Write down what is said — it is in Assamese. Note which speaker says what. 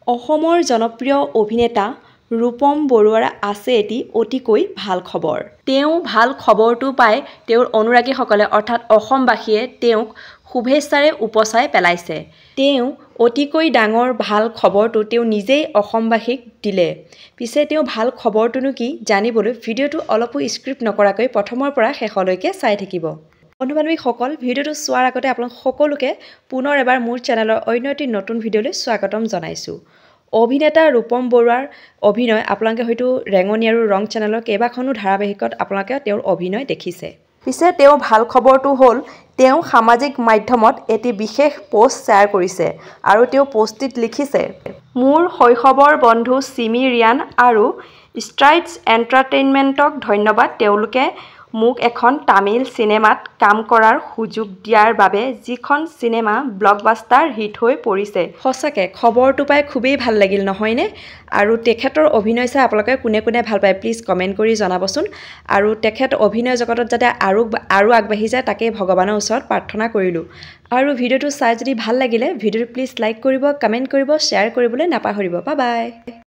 Speaker 1: অসমৰ জনপ্ৰিয় অভিনেতা ৰূপম বৰুৱাৰ আছে এটি অতিকৈ ভাল খবৰ। তেওঁ ভাল খবৰটো পাই তেওঁৰ অনুৰাগীসকলে অৰ্থাৎ অসমবাসীয়ে তেওঁক শুভেচ্ছাৰে উপচাই পেলাইছে। তেওঁ অতিকৈ ডাঙৰ ভাল খবৰটো তেওঁ নিজেই অসমবাসীক দিলে। পিছে তেওঁ ভাল খবৰটোনো কি জানিবলৈ ভিডিঅ'টো অলপো স্ক্ৰিপ্ট নকৰাকৈ প্ৰথমৰ পৰা শেষলৈকে চাই থাকিব। বন্ধু-বান্ধৱীসকল, ভিডিঅ'টো চোৱাৰ আগতে আপোনালোক সকলোকে পুনৰ এবাৰ মোৰ চেনেলৰ অন্য এটি নতুন ভিডিঅ'লৈ স্বাগতম জনাইছোঁ। অভিনেতা ৰূপম বৰুৱাৰ অভিনয় আপোনালোকে হয়তো ৰেঙনি আৰু ৰং চেনেলৰ কেইবাখনো ধাৰাবাহিকত আপোনালোকে তেওঁৰ অভিনয় দেখিছে। পিছে তেওঁৰ ভাল খবৰটো হ'ল তেওঁ সামাজিক মাধ্যমত এটি বিশেষ পোষ্ট শ্বেয়াৰ কৰিছে আৰু তেওঁ পোষ্টটিত লিখিছে, মোৰ শৈশৱৰ বন্ধু চিমি ৰিয়ান আৰু ষ্ট্ৰাইডছ এণ্টাৰটেইনমেণ্টক ধন্যবাদ। তেওঁলোকে মোক এখন তামিল চিনেমাত কাম কৰাৰ সুযোগ দিয়াৰ বাবে, যিখন চিনেমা ব্লকবাষ্টাৰ হিট হৈ পৰিছে। সঁচাকৈ খবৰটো পাই খুবেই ভাল লাগিল নহয়নে? আৰু তেখেতৰ অভিনয় চাই আপোনালোকে কোনে কোনে ভাল পায় প্লিজ কমেণ্ট কৰি জনাবচোন। আৰু তেখেত অভিনয় জগতত যাতে আৰু আগবাঢ়ি যায় তাকেই ভগৱানৰ ওচৰত প্ৰাৰ্থনা কৰিলোঁ। আৰু ভিডিঅ'টো চাই যদি ভাল লাগিলে ভিডিঅ'টো প্লিজ লাইক কৰিব, কমেণ্ট কৰিব, শ্বেয়াৰ কৰিবলৈ নাপাহৰিব। Bye bye.